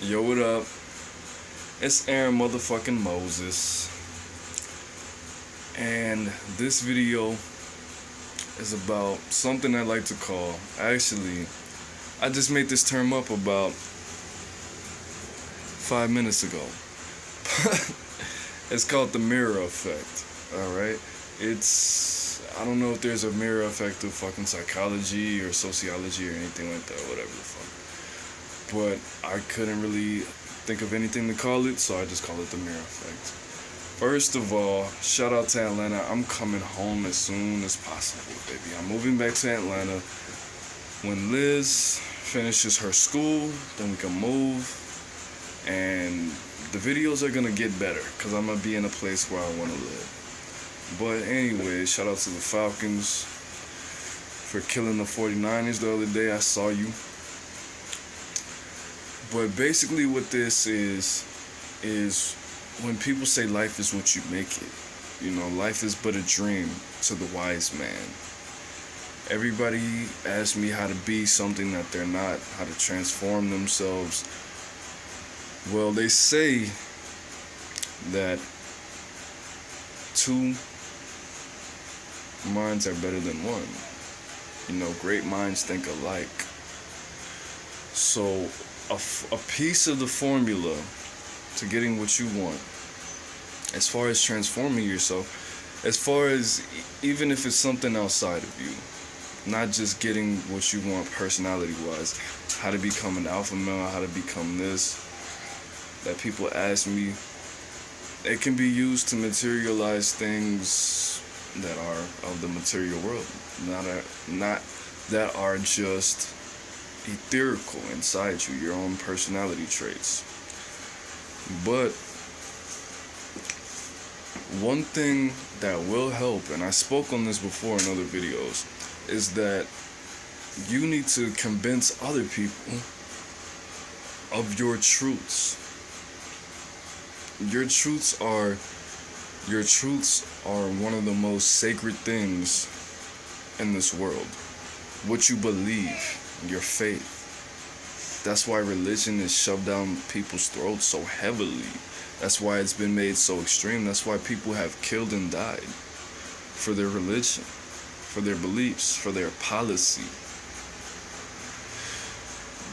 Yo, what up? It's AaroniMoses, and this video is about something I like to call. Actually, I just made this term up about 5 minutes ago. It's called the mirror effect. All right, I don't know if there's a mirror effect of fucking psychology or sociology or anything like that, whatever the fuck. But I couldn't really think of anything to call it, so I just call it the mirror effect. First of all, shout out to Atlanta. I'm coming home as soon as possible, baby. I'm moving back to Atlanta. When Liz finishes her school, then we can move. And the videos are gonna get better, because I'm gonna be in a place where I wanna live. But anyway, shout out to the Falcons for killing the 49ers the other day. I saw you. But basically what this is when people say life is what you make it. You know, life is but a dream to the wise man. Everybody asks me how to be something that they're not, how to transform themselves. Well, they say that two minds are better than one. You know, great minds think alike. So a piece of the formula to getting what you want, as far as transforming yourself, as far as even if it's something outside of you, not just getting what you want personality-wise, how to become an alpha male, how to become this, that people ask me, it can be used to materialize things that are of the material world, not that are just etherical inside you, your own personality traits. But one thing that will help, and I spoke on this before in other videos, is that you need to convince other people of your truths. Your truths are one of the most sacred things in this world. What you believe, your faith. That's why religion is shoved down people's throats so heavily. That's why it's been made so extreme. That's why people have killed and died for their religion, for their beliefs, for their policy.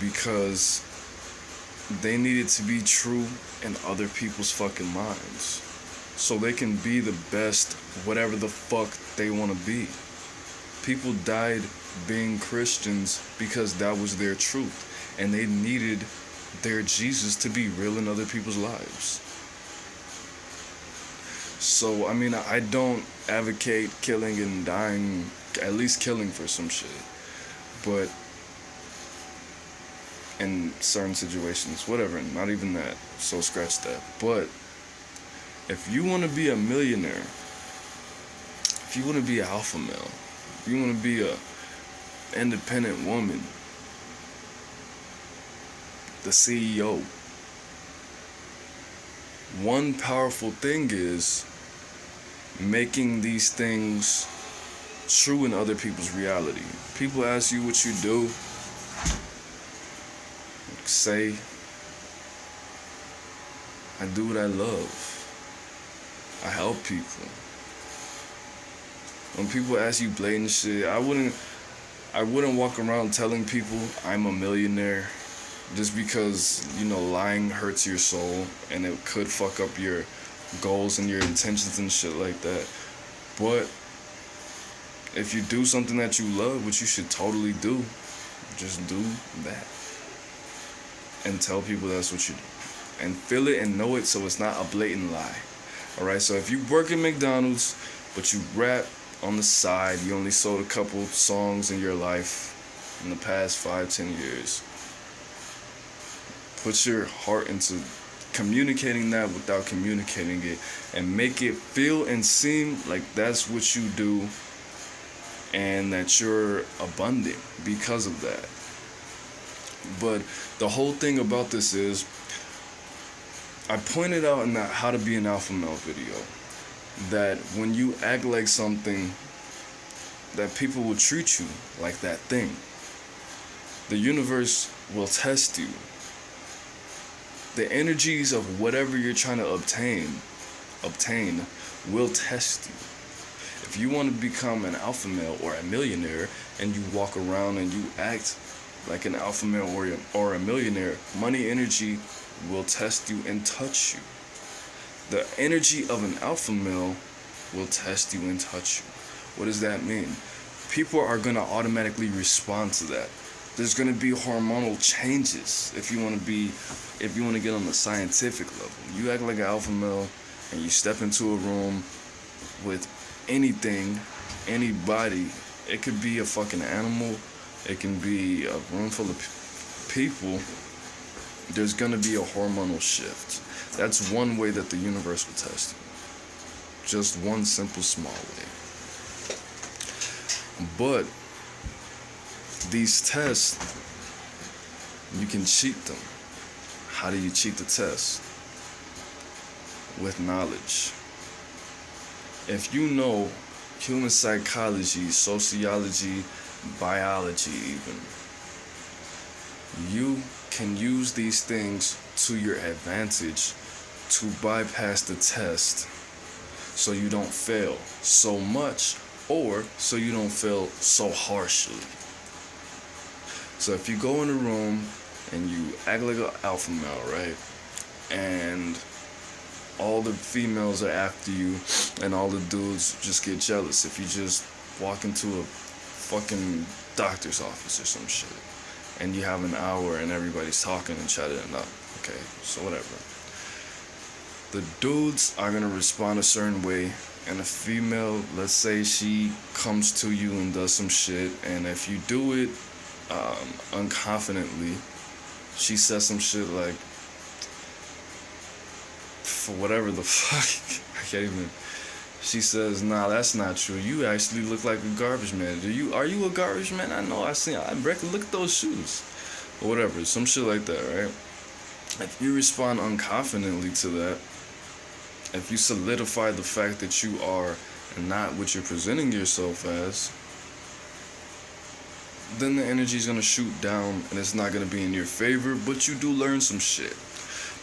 Because they needed to be true in other people's fucking minds, so they can be the best, whatever the fuck they want to be. People died being Christians because that was their truth, and they needed their Jesus to be real in other people's lives. So, I mean, I don't advocate killing and dying, at least killing for some shit, but in certain situations, whatever, not even that, so scratch that. But if you want to be a millionaire, if you want to be an alpha male, if you want to be a independent woman, the CEO, one powerful thing is making these things true in other people's reality. People ask you what you do, say, I do what I love. I help people. When people ask you blatant shit, I wouldn't walk around telling people I'm a millionaire, just because, you know, lying hurts your soul and it could fuck up your goals and your intentions and shit like that. But if you do something that you love, which you should totally do, just do that. And tell people that's what you do. And feel it and know it, so it's not a blatant lie. Alright, so if you work at McDonald's, but you rap on the side, you only sold a couple songs in your life in the past 5-10 years, put your heart into communicating that without communicating it, and make it feel and seem like that's what you do, and that you're abundant because of that. But the whole thing about this is, I pointed out in that How to Be an Alpha Male video, that when you act like something, that people will treat you like that thing. The universe will test you. The energies of whatever you're trying to obtain will test you. If you want to become an alpha male or a millionaire and you walk around and you act like an alpha male or a millionaire, money energy will test you and touch you. The energy of an alpha male will test you and touch you. What does that mean? People are going to automatically respond to that. There's going to be hormonal changes if you want to get on the scientific level. You act like an alpha male and you step into a room with anything, anybody. It could be a fucking animal. It can be a room full of people. There's going to be a hormonal shift. That's one way that the universe will test you. Just one simple, small way. But these tests, you can cheat them. How do you cheat the test? With knowledge. If you know human psychology, sociology, biology even, you can use these things to your advantage to bypass the test so you don't fail so much or so you don't fail so harshly. So if you go in a room and you act like an alpha male, right? And all the females are after you and all the dudes just get jealous if you just walk into a fucking doctor's office or some shit and you have an hour and everybody's talking and chatting it up. Okay, so whatever. The dudes are gonna respond a certain way, and a female, let's say she comes to you and does some shit, and if you do it unconfidently, she says some shit like, for whatever the fuck, I can't even. She says, "Nah, that's not true. You actually look like a garbage man. Are you a garbage man? I know. I reckon. Look at those shoes, or whatever. Some shit like that, right? If you respond unconfidently to that, if you solidify the fact that you are not what you're presenting yourself as, then the energy is gonna shoot down, and it's not gonna be in your favor. But you do learn some shit.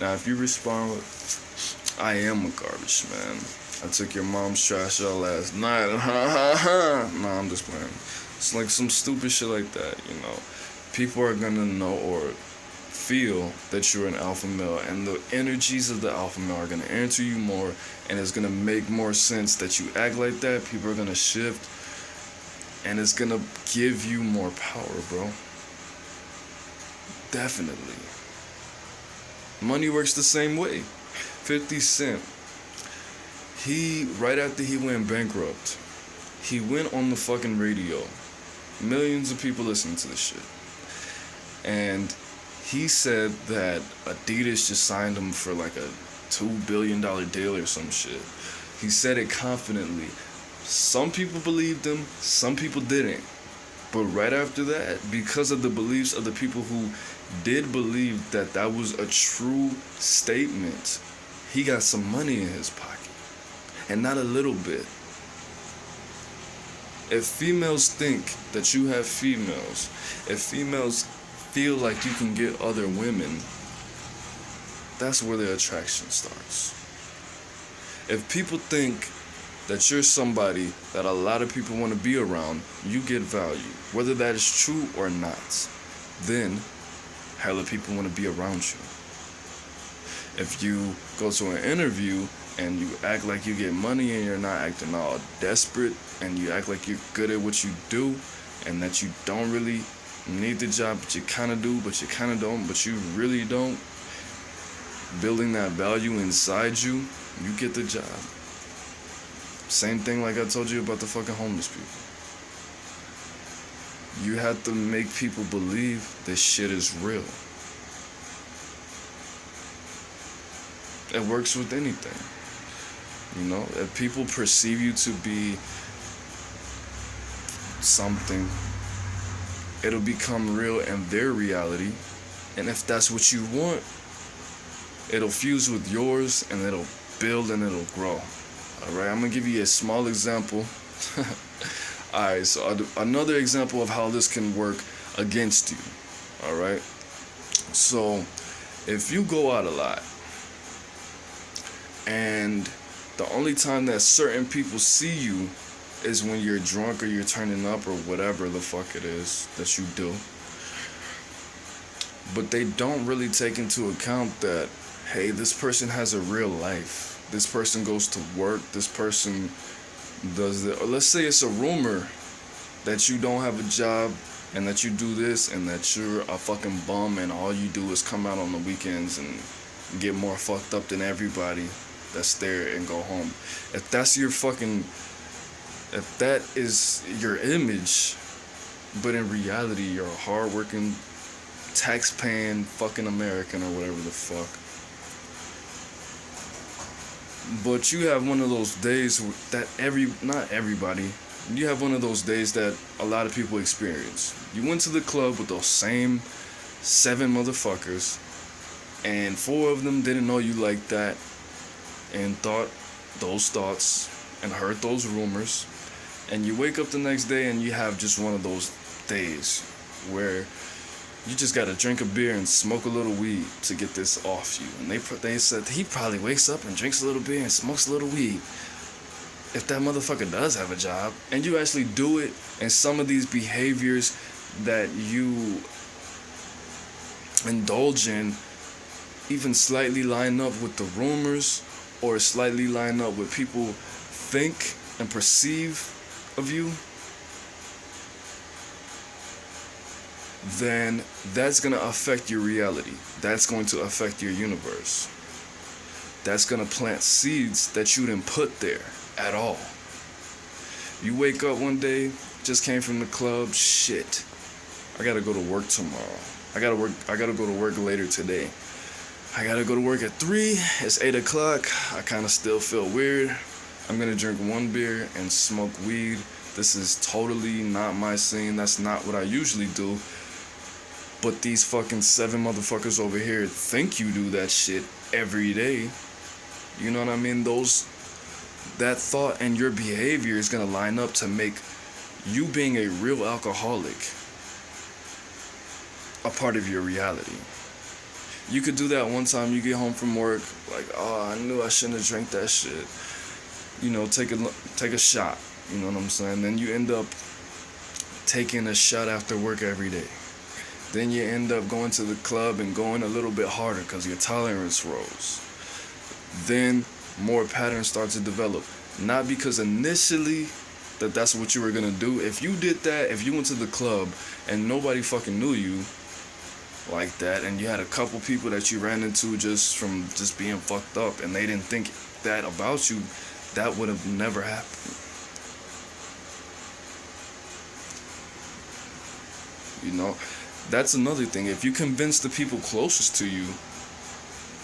Now, if you respond with, "I am a garbage man. I took your mom's trash out last night." Nah, I'm just playing. It's like some stupid shit like that, you know. People are gonna know or feel that you're an alpha male, and the energies of the alpha male are gonna enter you more, and it's gonna make more sense that you act like that. People are gonna shift, and it's gonna give you more power, bro. Definitely. Money works the same way. 50 Cent. Right after he went bankrupt, he went on the fucking radio. Millions of people listening to this shit. And he said that Adidas just signed him for like a $2 billion deal or some shit. He said it confidently. Some people believed him, some people didn't. But right after that, because of the beliefs of the people who did believe that that was a true statement, he got some money in his pocket. And not a little bit. If females think that you have females, if females feel like you can get other women, that's where the attraction starts. If people think that you're somebody that a lot of people want to be around, you get value, whether that is true or not, then hella people want to be around you. If you go to an interview and you act like you get money and you're not acting all desperate, and you act like you're good at what you do and that you don't really need the job, but you kind of do, but you kind of don't, but you really don't, building that value inside you, you get the job. Same thing like I told you about the fucking homeless people. You have to make people believe this shit is real. It works with anything. You know, if people perceive you to be something, it'll become real in their reality. And if that's what you want, it'll fuse with yours and it'll build and it'll grow. Alright, I'm gonna give you a small example. Alright, so another example of how this can work against you. Alright, so If you go out a lot, and the only time that certain people see you is when you're drunk or you're turning up or whatever the fuck it is that you do. But they don't really take into account that, hey, this person has a real life. This person goes to work. This person does this. Or let's say it's a rumor that you don't have a job and that you do this and that you're a fucking bum and all you do is come out on the weekends and get more fucked up than everybody that's there and go home. If that's your fucking, if that is your image, but in reality you're a hardworking, tax-paying fucking American or whatever the fuck. But you have one of those days that not everybody, you have one of those days that a lot of people experience. You went to the club with those same 7 motherfuckers, and 4 of them didn't know you like that, and thought those thoughts, and heard those rumors, and you wake up the next day and you have just one of those days where you just gotta drink a beer and smoke a little weed to get this off you. And they said he probably wakes up and drinks a little beer and smokes a little weed. If that motherfucker does have a job, and you actually do it, and some of these behaviors that you indulge in even slightly line up with the rumors or slightly line up with people think and perceive of you, then that's going to affect your reality. That's going to affect your universe. That's going to plant seeds that you didn't put there at all. You wake up one day, just came from the club, shit, I got to go to work tomorrow. I got to go to work later today. I got to go to work at 3. It's 8 o'clock. I kind of still feel weird. I'm going to drink 1 beer and smoke weed. This is totally not my scene. That's not what I usually do. But these fucking 7 motherfuckers over here think you do that shit every day. You know what I mean? That thought and your behavior is going to line up to make you being a real alcoholic a part of your reality. You could do that one time you get home from work, like, oh, I knew I shouldn't have drank that shit. You know, take a shot. You know what I'm saying? Then you end up taking a shot after work every day. Then you end up going to the club and going a little bit harder because your tolerance rose. Then more patterns start to develop. Not because initially that's what you were going to do. If you did that, if you went to the club and nobody fucking knew you like that, and you had a couple people that you ran into just from just being fucked up and they didn't think that about you, that would have never happened. You know, that's another thing. If you convince the people closest to you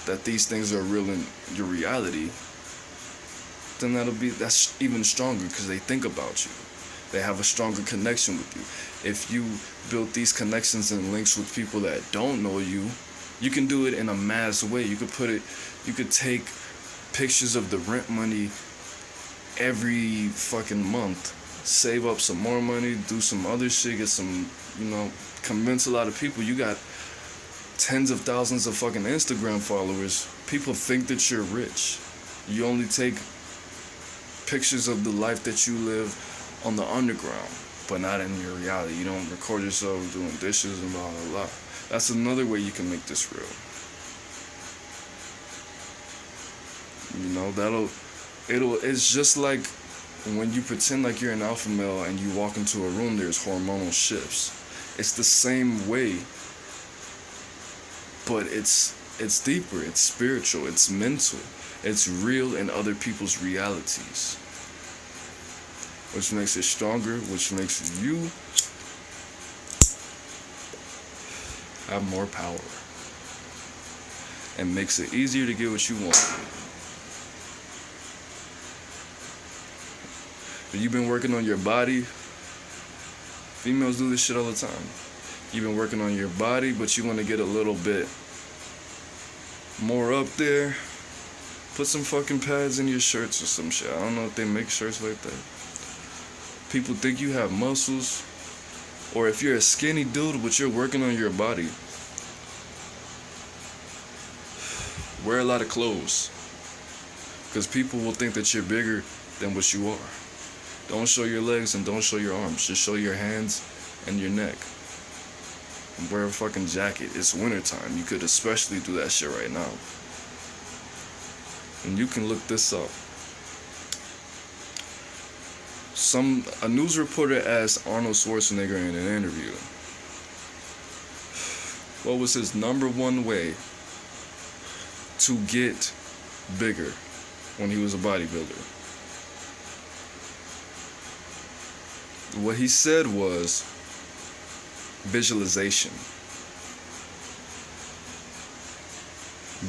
that these things are real in your reality, then that's even stronger because they think about you. They have a stronger connection with you. If you build these connections and links with people that don't know you, you can do it in a mass way. You could take pictures of the rent money every fucking month, save up some more money, do some other shit, get some, convince a lot of people. You got tens of thousands of fucking Instagram followers. People think that you're rich. You only take pictures of the life that you live on the underground, but not in your reality. You don't record yourself doing dishes and blah blah blah. That's another way you can make this real. It's just like when you pretend like you're an alpha male and you walk into a room, there's hormonal shifts. It's the same way, but it's deeper, it's spiritual, it's mental, it's real in other people's realities, which makes it stronger, which makes you have more power and makes it easier to get what you want. But you've been working on your body. Females do this shit all the time. You've been working on your body, but you want to get a little bit more up there. Put some fucking pads in your shirts or some shit. I don't know if they make shirts like that. People think you have muscles. Or if you're a skinny dude, but you're working on your body, Wear a lot of clothes. Because people will think that you're bigger than what you are. Don't show your legs and don't show your arms. Just show your hands and your neck. And wear a fucking jacket. It's wintertime. You could especially do that shit right now. And you can look this up. A news reporter asked Arnold Schwarzenegger in an interview, what was his number one way to get bigger when he was a bodybuilder? What he said was visualization.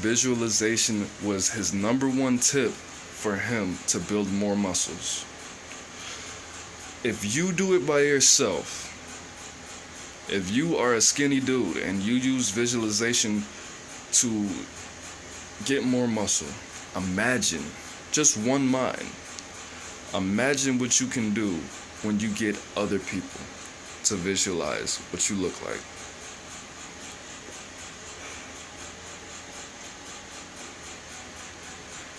Visualization was his number one tip for him to build more muscles. If you do it by yourself, if you are a skinny dude and you use visualization to get more muscle, imagine, just one mind, imagine what you can do when you get other people to visualize what you look like.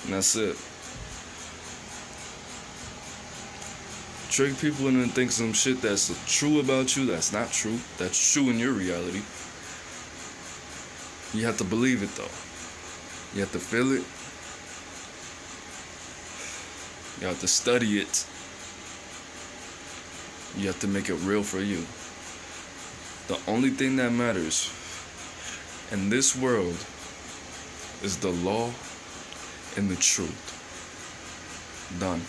And that's it. Trick people into thinking some shit that's true about you that's not true. That's true in your reality. You have to believe it though. You have to feel it. You have to study it. You have to make it real for you. The only thing that matters in this world is the law and the truth. Done.